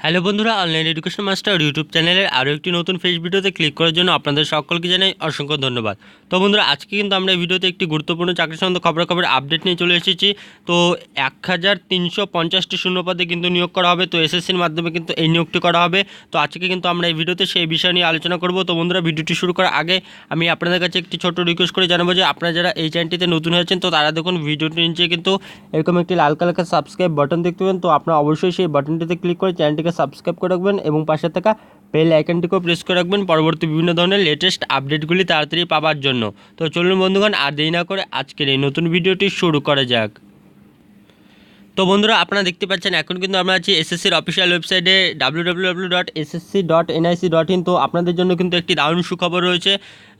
Hello বন্ধুরা, online education master YouTube চ্যানেলের আরও একটি নতুন ফেস ভিডিওতে ক্লিক করার জন্য আপনাদের সকলকে জানাই অসংখ্য ধন্যবাদ। তো বন্ধুরা, আজকে কিন্তু আমরা এই ভিডিওতে একটি গুরুত্বপূর্ণ চাকরি সম্বন্ধে খবরাখবর আপডেট নিয়ে চলে এসেছি। তো 1350টি শূন্যপদে কিন্তু নিয়োগ করা হবে। তো এসএসসির মাধ্যমে কিন্তু এই নিয়োগটি করা হবে। তো আজকে কিন্তু আমরা এই ভিডিওতে সেই বিষয় নিয়ে আলোচনা করব। তো বন্ধুরা, ভিডিওটি শুরু করার আগে আমি আপনাদের কাছে একটি ছোট রিকোয়েস্ট করে জানাবো যে আপনারা যারা এই চ্যানেলটিতে নতুন হয়েছেন, তো তারা দেখুন ভিডিওটি নিচে কিন্তু এরকম একটি লাল কালার সাবস্ক্রাইব বাটন দেখতে পাবেন। তো আপনারা অবশ্যই সেই বাটনটিতে ক্লিক করে চ্যানেলটিকে সাবস্ক্রাইব করে রাখবেন এবং পাশে থাকা বেল আইকনটিকেও প্রেস করে রাখবেন পরবর্তী বিভিন্ন ধরনের লেটেস্ট আপডেটগুলি তাড়াতাড়ি পাওয়ার জন্য। তো চলুন বন্ধুগণ, আর দেরি না করে আজকের এই নতুন ভিডিওটি শুরু করা যাক। তো বন্ধুরা, আপনারা দেখতে পাচ্ছেন এখন কিন্তু আমরা আছি এসএসসির অফিসিয়াল ওয়েবসাইটে www.ssc.nic.in। তো আপনাদের জন্য কিন্তু একটি দারুণ সুখবর রয়েছে।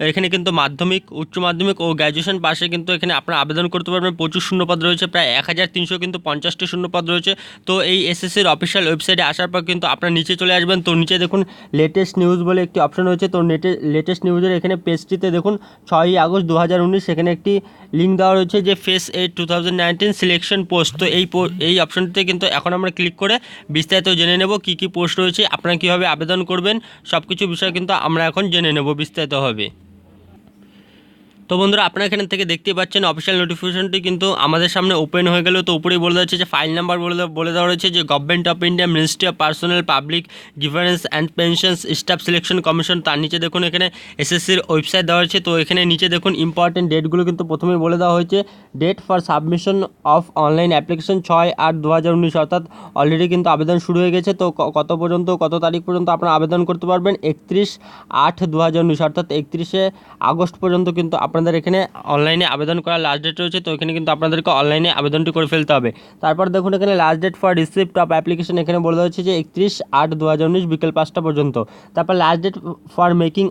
এখানে কিন্তু মাধ্যমিক, উচ্চ মাধ্যমিক ও গ্র্যাজুয়েশন পাশে কিন্তু এখানে আপনারা আবেদন করতে পারবেন। প্রচুর শূন্যপদ রয়েছে, প্রায় 1350 কিন্তু 50টি শূন্যপদ রয়েছে। তো এই এসএসসির অফিসিয়াল ওয়েবসাইটে আসার পর কিন্তু আপনারা নিচে চলে আসবেন। তো নিচে দেখুন লেটেস্ট নিউজ বলে একটি অপশন রয়েছে। তো লেটেস্ট নিউজের এখানে পেজটিতে দেখুন 6ই আগস্ট 2019 সেখানে একটি লিঙ্ক দেওয়া রয়েছে যে ফেস 8 2019 সিলেকশন পোস্ট। তো এই অপশনটিতে কিন্তু এখন আমরা ক্লিক করে বিস্তারিত জেনে নেব কী কী পোস্ট রয়েছে, আপনারা কীভাবে আবেদন করবেন, সব কিছু বিষয় কিন্তু আমরা এখন জেনে নেব বিস্তারিতভাবে। তো বন্ধুরা, আপনারা এখান থেকে দেখতে পাচ্ছেন অফিসিয়াল নোটিফিকেশনটি কিন্তু আমাদের সামনে ওপেন হয়ে গেল। তো উপরেই বলে দেওয়া হচ্ছে যে ফাইল নাম্বার বলে দেওয়া রয়েছে যে government of India, ministry of personnel public grievance and pensions staff selection commission. তার নিচে দেখুন এখানে এসএসসির ওয়েবসাইট দেওয়া হয়েছে। তো এখানে নিচে দেখুন ইম্পর্টেন্ট ডেটগুলো কিন্তু প্রথমেই বলে দেওয়া হয়েছে। Date for submission of online application 6/8/2019, অর্থাৎ অলরেডি কিন্তু আবেদন শুরু হয়ে গেছে। তো কত তারিখ পর্যন্ত আপনারা আবেদন করতে পারবেন? 31/8/2019, অর্থাৎ 31শে আগস্ট পর্যন্ত কিন্তু আপনাদের এখানে অনলাইনে আবেদন করার লাস্ট ডেট রয়েছে। তো এখানে কিন্তু আপনাদেরকে অনলাইনে আবেদনটি করে ফেলতে হবে। তারপর দেখুন এখানে last date for receipt of application এখানে বলে দেওয়া হচ্ছে যে 31/8/2019 বিকেল 5টা পর্যন্ত। তারপর লাস্ট ডেট ফর মেকিং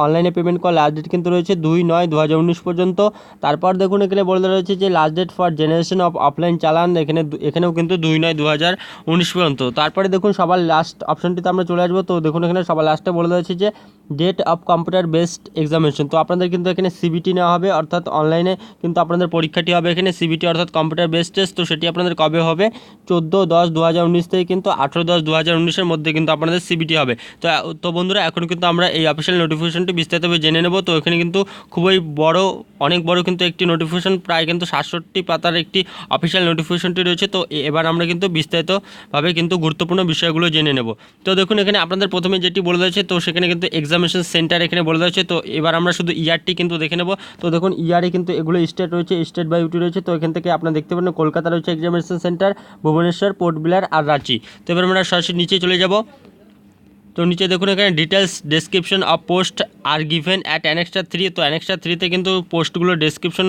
অনলাইনে পেমেন্ট করার লাস্ট ডেট কিন্তু রয়েছে 2/9/2019 পর্যন্ত। তারপর দেখুন এখানে বলে দেওয়া রয়েছে যে last date for generation of offline চালান এখানেও কিন্তু 2/9/2019 পর্যন্ত। তারপরে দেখুন সবার লাস্ট অপশনটিতে আমরা চলে আসবো। তো দেখুন এখানে সবার লাস্টে বলে দেওয়া হচ্ছে যে date of computer based examination. তো আপনাদের কিন্তু এখানে সিবিটি নেওয়া হবে, অর্থাৎ অনলাইনে কিন্তু আপনাদের পরীক্ষাটি হবে এখানে সিবিটি অর্থাৎ কম্পিউটার বেসড টেস্ট। তো সেটি আপনাদের কবে হবে? 14/10/2019 থেকে কিন্তু 18/10/2019-এর মধ্যে কিন্তু আপনাদের সিবিটি হবে। তো বন্ধুরা, এখন কিন্তু আমরা এই অফিসিয়াল নোটিফিকেশনটি বিস্তারিতভাবে জেনে নেব। তো এখানে কিন্তু খুবই অনেক বড় কিন্তু একটি নোটিফিকেশন, প্রায় কিন্তু 67 পাতার একটি অফিসিয়াল নোটিফিকেশনটি রয়েছে। তো এবার আমরা কিন্তু বিস্তারিতভাবে কিন্তু গুরুত্বপূর্ণ বিষয়গুলো জেনে নেব। তো দেখুন এখানে আপনাদের প্রথমে যেটি বলে দেওয়া হয়েছে, তো সেখানে কিন্তু এক্সামিনেশন সেন্টার এখানে বলে দেওয়া হয়েছে। তো এবার আমরা শুধু ইয়ারটি কিন্তু দেখে নেব। তো দেখুন ইয়ারে কিন্তু এগুলো স্টেট রয়েছে, স্টেট বাই ইউটি রয়েছে। তো এখান থেকে আপনারা দেখতে পারেন কলকাতা রয়েছে এক্সামিনেশন সেন্টার, ভুবনেশ্বর, পোর্ট ব্লেয়ার আর রাঁচি। তো এবার আমরা সরাসরি নিচে চলে যাব। তো নিচে দেখুন এখানে details description of post are given at annexure 3। তো অ্যানেক্সটার 3-তে কিন্তু পোস্টগুলোর ডেসক্রিপশন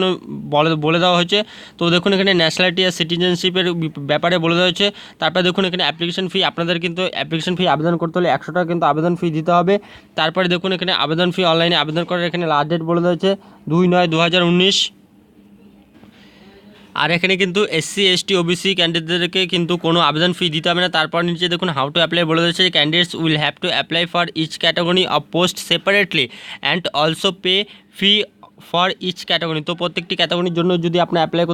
বলে দেওয়া হয়েছে। তো দেখুন এখানে ন্যাশনালিটি আর সিটিজেনশিপের ব্যাপারে বলে দেওয়া হয়েছে। তারপরে দেখুন এখানে অ্যাপ্লিকেশন ফি, আপনাদের কিন্তু অ্যাপ্লিকেশন ফি আবেদন করতে হলে 100 টাকা কিন্তু আবেদন ফি দিতে হবে। তারপরে দেখুন এখানে আবেদন ফি অনলাইনে আবেদন করার এখানে লাস্ট ডেট বলে দেওয়া হয়েছে 2/9/2019। আর এখানে কিন্তু এসসি এসটি ওবিসি ক্যান্ডিডেটদেরকে কিন্তু কোনো আবেদন ফি দিতে হবে না। তারপর নিচে দেখুন হাউ টু অ্যাপ্লাই বলে দিয়েছে, candidates will have to apply for each category of post separately and also pay fee for each category. তো প্রত্যেকটি ক্যাটাগরির জন্য যদি আপনি অ্যাপ্লাই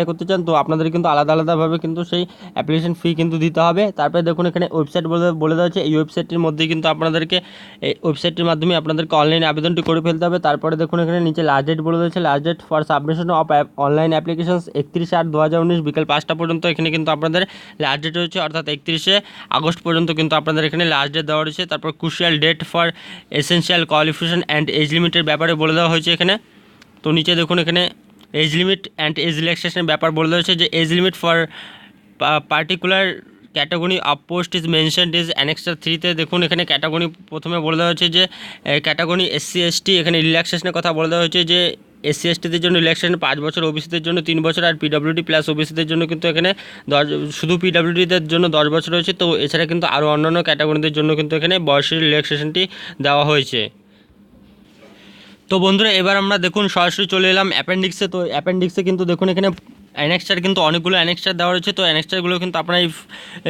করতে চান, তো আপনাদের কিন্তু আলাদাভাবে কিন্তু সেই অ্যাপ্লিকেশন ফি কিন্তু দিতে হবে। তারপরে দেখুন এখানে ওয়েবসাইট বলে দেওয়া হচ্ছে। এই ওয়েবসাইটটির মধ্যে কিন্তু আপনাদেরকে এই ওয়েবসাইটটির মাধ্যমে আপনাদেরকে অনলাইনে আবেদনটি করে ফেলতে হবে। তারপরে দেখুন এখানে নিচে লাস্ট ডেট বলে দিয়েছে, last date for submission of online applications 31/8/2019 বিকেল 5টা পর্যন্ত এখানে কিন্তু আপনাদের লাস্ট ডেট রয়েছে, অর্থাৎ 31শে আগস্ট পর্যন্ত কিন্তু আপনাদের এখানে লাস্ট ডেট দেওয়া রয়েছে। তারপর crucial date for essential qualification and age লিমিটের ব্যাপারে বলে দেওয়া হয়েছে এখানে। তো নিচে দেখুন এখানে এজ লিমিট অ্যান্ড এজ রিল্যাক্সেশনের ব্যাপার বলে দেওয়া হয়েছে যে age limit for particular category of post is mentioned is annexure 3-তে। দেখুন এখানে ক্যাটাগরি প্রথমে বলে দেওয়া হয়েছে যে ক্যাটাগরি এসসি এসটি, এখানে রিল্যাক্সেশনের কথা বলে দেওয়া হয়েছে যে এসসি এসটিদের জন্য রিল্যাক্সেশন 5 বছর, ওবিসিদের জন্য 3 বছর, আর পিডব্লিউডি প্লাস ওবিসিদের জন্য কিন্তু এখানে শুধু পিডব্লিউডিদের জন্য 10 বছর রয়েছে। তো এছাড়া কিন্তু আরও অন্যান্য ক্যাটাগরিদের জন্য কিন্তু এখানে বয়সের রিল্যাক্সেশনটি দেওয়া হয়েছে। তো বন্ধুরা, এবার আমরা দেখুন সরাসরি চলে এলাম অ্যাপেন্ডিক্সে। তো অ্যাপেন্ডিক্সে কিন্তু দেখুন এখানে অ্যানেক্সচার কিন্তু অনেকগুলো অ্যানেক্সচার দেওয়া রয়েছে। তো অ্যানেক্সচারগুলো কিন্তু আপনারা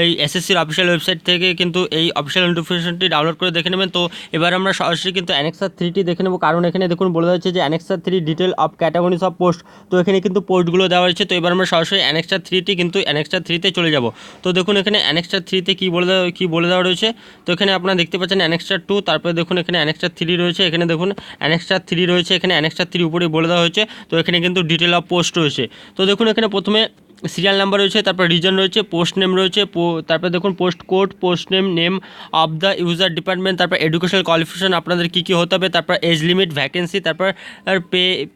এই এসএসসির অফিসিয়াল ওয়েবসাইট থেকে কিন্তু এই অফিসিয়াল নোটিফিকেশনটি ডাউনলোড করে দেখে নেবেন। তো এবার আমরা সরাসরি কিন্তু অ্যানেক্সার 3টি দেখে নেব, কারণ এখানে দেখুন বলে যাচ্ছে যে annexure 3 detail of categories of post. তো এখানে কিন্তু পোস্টগুলো দেওয়া রয়েছে। তো এবার আমরা সরাসরি অ্যানেক্সার 3টি কিন্তু অ্যানেক্সার 3তে চলে যাব। তো দেখুন এখানে অ্যানেক্সার 3তে কী বলে দেওয়া রয়েছে। তো এখানে আপনারা দেখতে পাচ্ছেন অ্যানেক্সার 2, তারপরে দেখুন এখানে অ্যানেক্সার 3 রয়েছে। এখানে দেখুন অ্যানেক্সার 3 রয়েছে, এখানে অ্যানেক্সার 3 উপরে বলে দেওয়া হয়েছে। তো এখানে কিন্তু ডিটেল অফ পোস্ট রয়েছে। তো দেখুন এখানে প্রথমে সিরিয়াল নাম্বার রয়েছে, তারপর রিজন রয়েছে, পোস্ট নেম রয়েছে, তারপরে দেখুন post code, post name, name of the user department, তারপর এডুকেশনাল কোয়ালিফিকেশন আপনাদের কী কী হতে হবে, তারপর এজ লিমিট, ভ্যাকেন্সি, তারপর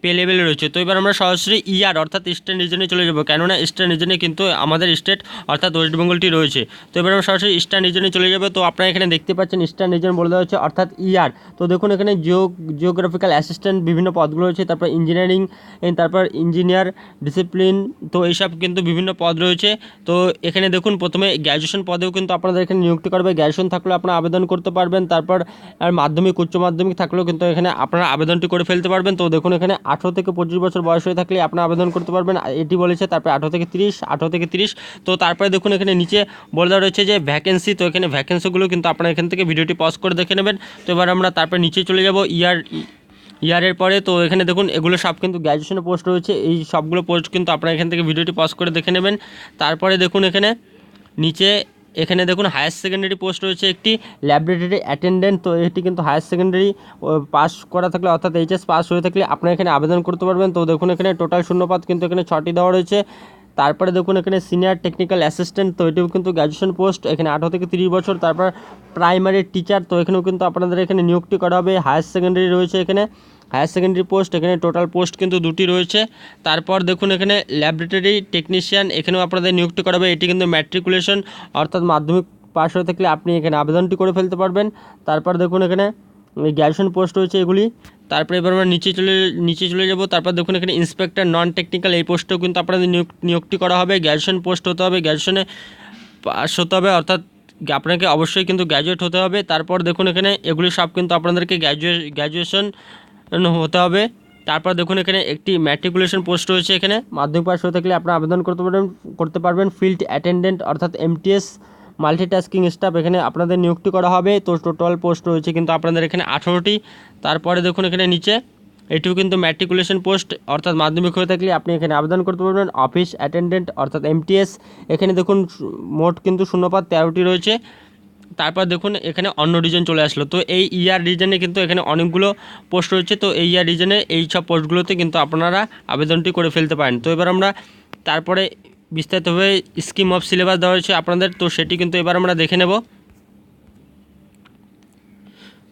পে লেভেল রয়েছে। তো এবার আমরা সরাসরি ইয়ার অর্থাৎ ইস্টার্ন রিজনে চলে যাব, কেননা ইস্টার্ন রিজনে কিন্তু আমাদের স্টেট অর্থাৎ ওয়েস্ট বেঙ্গলটি রয়েছে। তো এবার আমরা সরাসরি ইস্টার্ন রিজনে চলে যাবে। তো আপনারা এখানে দেখতে পাচ্ছেন ইস্টার্ন রিজন বলে দেওয়া হচ্ছে অর্থাৎ ইয়ার। তো দেখুন এখানে জিওগ্রাফিক্যাল অ্যাসিস্ট্যান্ট বিভিন্ন পদগুলো রয়েছে, তারপর ইঞ্জিনিয়ারিং, তারপর ইঞ্জিনিয়ার ডিসিপ্লিন, তো এইসব কিন্তু বিভিন্ন পদ রয়েছে। তো এখানে দেখুন প্রথমে গ্র্যাজুয়েশন পদেও কিন্তু আপনাদের এখানে নিযুক্তি করবে, গ্র্যাজুয়েশন থাকলেও আপনারা আবেদন করতে পারবেন। তারপর আর মাধ্যমিক উচ্চ মাধ্যমিক থাকলেও কিন্তু এখানে আপনারা আবেদনটি করে ফেলতে পারবেন। তো দেখুন এখানে 18 থেকে 25 বছর বয়স হয়ে থাকলে আপনারা আবেদন করতে পারবেন, এটি বলেছে। তারপরে 18 থেকে 30। তো তারপরে দেখুন এখানে নিচে বলে দেওয়া রয়েছে যে ভ্যাকেন্সি। তো এখানে ভ্যাকেন্সিগুলো কিন্তু আপনারা এখান থেকে ভিডিওটি পজ করে দেখে নেবেন। তো এবার আমরা তারপরে নিচে চলে যাব ইয়ারের পরে। তো এখানে দেখুন এগুলো সব কিন্তু গ্র্যাজুয়েশনের পোস্ট রয়েছে, এই সবগুলো পোস্ট কিন্তু আপনারা এখান থেকে ভিডিওটি পজ করে দেখে নেবেন। তারপরে দেখুন এখানে নিচে এখানে দেখুন হায়ার সেকেন্ডারি পোস্ট রয়েছে একটি ল্যাবরেটরি অ্যাটেন্ডেন্ট। তো এটি কিন্তু হায়ার সেকেন্ডারি পাস করা থাকলে অর্থাৎ এইচএস পাস হয়ে থাকলে আপনারা এখানে আবেদন করতে পারবেন। তো দেখুন এখানে টোটাল শূন্যপদ কিন্তু এখানে 6টি দেওয়া রয়েছে। তারপরে দেখুন এখানে সিনিয়র টেকনিক্যাল অ্যাসিস্ট্যান্ট, তো এটিও কিন্তু গ্র্যাজুয়েশন পোস্ট, এখানে 18 থেকে 30 বছর। তারপর প্রাইমারি টিচার, তো এখানেও কিন্তু আপনাদের এখানে নিয়োগটি করা হবে। হায়ার সেকেন্ডারি রয়েছে এখানে হায়ার সেকেন্ডারি পোস্ট, এখানে টোটাল পোস্ট কিন্তু 2টি রয়েছে। তারপর দেখুন এখানে ল্যাবরেটরি টেকনিশিয়ান, এখানেও আপনাদের নিয়োগটি করা হবে। এটি কিন্তু ম্যাট্রিকুলেশন অর্থাৎ মাধ্যমিক পাস হয়ে থাকলে আপনি এখানে আবেদনটি করে ফেলতে পারবেন। তারপর দেখুন এখানে গ্র্যাজুয়েশন পোস্ট রয়েছে এগুলি। তারপরে এবার আমরা নিচে চলে যাব। তারপর দেখুন এখানে ইন্সপেক্টর নন টেকনিক্যাল, এই পোস্টেও কিন্তু আপনাদের নিয়োগটি করা হবে। গ্র্যাজুয়েশন পোস্ট হতে হবে, গ্র্যাজুয়েশনে পাস হতে হবে, অর্থাৎ আপনাকে অবশ্যই কিন্তু গ্র্যাজুয়েট হতে হবে। তারপর দেখুন এখানে এগুলি সব কিন্তু আপনাদেরকে গ্র্যাজুয়েশন হতে হবে। তারপর দেখুন এখানে একটি ম্যাট্রিকুলেশন পোস্ট রয়েছে, এখানে মাধ্যমিক পাস হয়ে থাকলে আপনারা আবেদন করতে পারবেন। ফিল্ড অ্যাটেন্ডেন্ট অর্থাৎ এমটিএস মাল্টিটাস্কিং স্টাফ, এখানে আপনাদের নিয়োগটি করা হবে। তো টোটাল পোস্ট রয়েছে কিন্তু আপনাদের এখানে 18টি। তারপরে দেখুন এখানে নিচে এটিও কিন্তু ম্যাট্রিকুলেশন পোস্ট অর্থাৎ মাধ্যমিক হয়ে থাকলে আপনি এখানে আবেদন করতে পারবেন। অফিস অ্যাটেন্ডেন্ট অর্থাৎ এমটিএস, এখানে দেখুন মোট কিন্তু শূন্যপদ 13টি রয়েছে। তারপর দেখুন এখানে অন্য রিজন চলে আসলো। তো এই ইয়ার রিজনে কিন্তু এখানে অনেকগুলো পোস্ট রয়েছে। তো এই ইয়ার রিজনে এই সব পোস্টগুলোতে কিন্তু আপনারা আবেদনটি করে ফেলতে পারেন। তো এবার আমরা তারপরে বিস্তারিতভাবে স্কিম অফ সিলেবাস দেওয়া হয়েছে আপনাদের, তো সেটি কিন্তু এবার আমরা দেখে নেব।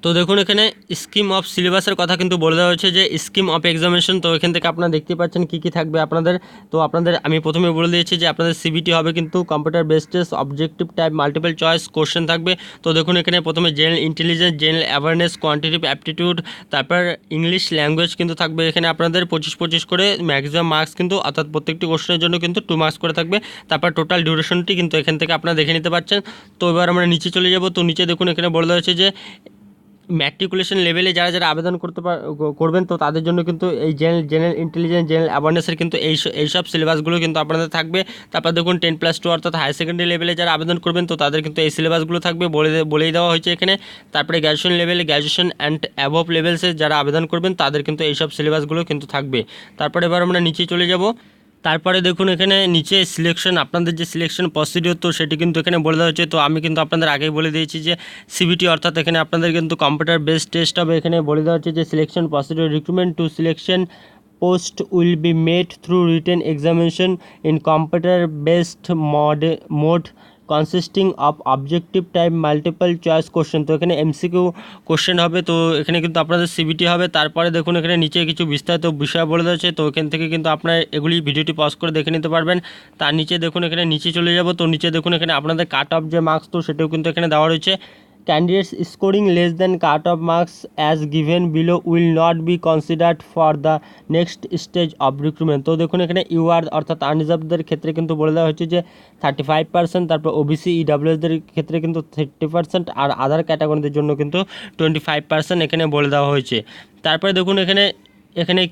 তো দেখুন এখানে স্কিম অফ সিলেবাসের কথা কিন্তু বলে দেওয়া হয়েছে যে স্কিম অফ এক্সামিনেশন। তো এখান থেকে আপনারা দেখতে পাচ্ছেন কী কী থাকবে আপনাদের। তো আপনাদের আমি প্রথমে বলে দিয়েছি যে আপনাদের সিবিটি হবে কিন্তু computer based test, objective type, multiple choice question থাকবে। তো দেখুন এখানে প্রথমে general intelligence, general awareness, quantitative aptitude, তারপর ইংলিশ ল্যাঙ্গুয়েজ কিন্তু থাকবে। এখানে আপনাদের 25 করে ম্যাক্সিমাম মার্কস কিন্তু, অর্থাৎ প্রত্যেকটি কোশ্চেনের জন্য কিন্তু 2 মার্কস করে থাকবে। তারপর টোটাল ডিউরেশনটি কিন্তু এখান থেকে আপনারা দেখে নিতে পারছেন। তো এবার আমরা নিচে চলে যাব। তো নিচে দেখুন এখানে বলে দেওয়া হয়েছে যে ম্যাট্রিকুলেশন লেভেলে যারা আবেদন করবেন তো তাদের জন্য কিন্তু এই জেনারেল ইন্টেলিজেন্স, জেনারেল অ্যাওয়ারনেসের কিন্তু এইসব সিলেবাসগুলো কিন্তু আপনাদের থাকবে। তারপর দেখুন 10+2 অর্থাৎ হায়ার সেকেন্ডারি লেভেলে যারা আবেদন করবেন তো তাদের কিন্তু এই সিলেবাসগুলো থাকবে, বলেই দেওয়া হয়েছে এখানে। তারপরে গ্র্যাজুয়েশন লেভেলে, গ্র্যাজুয়েশন অ্যান্ড অ্যাবভ লেভেলসে যারা আবেদন করবেন তাদের কিন্তু এইসব সিলেবাসগুলো কিন্তু থাকবে। তারপরে এবার আমরা নিচে চলে যাব। তারপরে দেখুন এখানে নিচে সিলেকশন, আপনাদের যে সিলেকশন প্রসিডিওর তো সেটি কিন্তু এখানে বলে দেওয়া হচ্ছে। তো আমি কিন্তু আপনাদের আগেই বলে দিয়েছি যে সিবিটি অর্থাৎ এখানে আপনাদের কিন্তু কম্পিউটার বেসড টেস্ট হবে। এখানে বলে দেওয়া হচ্ছে যে selection procedure, recruitment to selection post will be made through written examination in computer based mode consisting of objective type multiple choice question. তো এখানে এমসিকিউ কোশ্চেন হবে। তো এখানে কিন্তু আপনাদের সিবিটি হবে। তারপরে দেখুন এখানে নিচে কিছু বিস্তারিত বিষয় বলে দিয়েছে। তো এখান থেকে কিন্তু আপনারা এগুলি ভিডিওটি পজ করে দেখে নিতে পারবেন। তার নিচে দেখুন এখানে নিচে চলে যাব। তো নিচে দেখুন এখানে আপনাদের কাট অফ যে মার্কস তো সেটাও কিন্তু এখানে দেওয়া রয়েছে। Candidates scoring less than cut-off marks as given below will not be considered for the next stage of recruitment। তো দেখুন এখানে ইউআর অর্থাৎ আনরিজার্ভদের ক্ষেত্রে কিন্তু বলে দেওয়া হচ্ছে যে 35%, তারপর ওবিসি ইডাব্লিউএসদের ক্ষেত্রে কিন্তু 30%, আর আদার ক্যাটাগরিদের জন্য কিন্তু 25% এখানে বলে দেওয়া হয়েছে। তারপরে দেখুন এখানে এখানে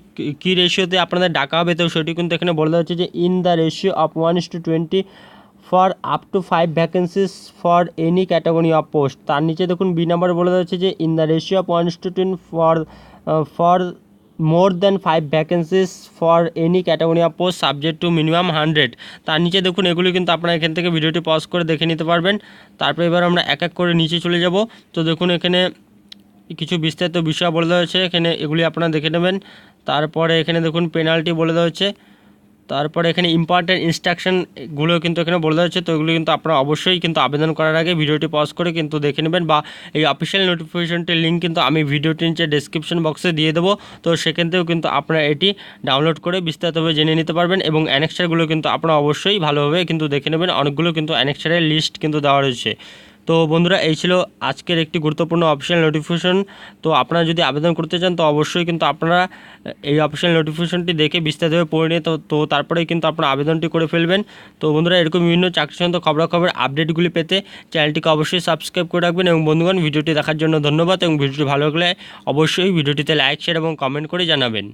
কী রেশিওতে আপনাদের ডাকা হবে, তো সেটি কিন্তু এখানে বলে দেওয়া হচ্ছে যে in the ratio of 1:20 for up to 5 vacancies for any category of post. তার নিচে দেখুন বি নাম্বার বলে দেওয়া হচ্ছে যে in the ratio of 1:10 for more than 5 vacancies for any category of post subject to minimum 100। তার নিচে দেখুন এগুলি কিন্তু আপনারা এখান থেকে ভিডিওটি পজ করে দেখে নিতে পারবেন। তারপরে এবার আমরা এক এক করে নিচে চলে যাব। তো দেখুন এখানে কিছু বিস্তারিত বিষয় বলে দেওয়া হয়েছে, এখানে এগুলি আপনারা দেখে নেবেন। তারপরে এখানে দেখুন পেনাল্টি বলে দেওয়া হচ্ছে। তারপরে এখানে ইম্পর্টেন্ট ইনস্ট্রাকশনগুলো কিন্তু এখানে বলে দেওয়া হচ্ছে। তো এগুলো কিন্তু আপনারা অবশ্যই কিন্তু আবেদন করার আগে ভিডিওটি পজ করে কিন্তু দেখে নেবেন, বা এই অফিসিয়াল নোটিফিকেশনটির লিঙ্ক কিন্তু আমি ভিডিওটির নিচে ডেসক্রিপশন বক্সে দিয়ে দেবো। তো সেখান থেকেও কিন্তু আপনারা এটি ডাউনলোড করে বিস্তারিতভাবে জেনে নিতে পারবেন, এবং অ্যানেক্সারগুলো কিন্তু আপনারা অবশ্যই ভালোভাবে কিন্তু দেখে নেবেন। অনেকগুলো কিন্তু অ্যানেক্সারের লিস্ট কিন্তু দেওয়া রয়েছে। তো বন্ধুরা, এই ছিল আজকের একটি গুরুত্বপূর্ণ অফিসিয়াল নোটিফিকেশন। তো আপনারা যদি আবেদন করতে চান তো অবশ্যই কিন্তু আপনারা এই অফিসিয়াল নোটিফিকেশনটি দেখে বিস্তারিতভাবে পড়ে নিয়ে তো তারপরেই কিন্তু আপনারা আবেদনটি করে ফেলবেন। তো বন্ধুরা, এরকম বিভিন্ন চাকরি সংক্রান্ত খবরাখবর আপডেটগুলি পেতে চ্যানেলটিকে অবশ্যই সাবস্ক্রাইব করে রাখবেন। এবং বন্ধুগণ, ভিডিওটি দেখার জন্য ধন্যবাদ, এবং ভিডিওটি ভালো লাগলে অবশ্যই ভিডিওটিতে লাইক, শেয়ার এবং কমেন্ট করে জানাবেন।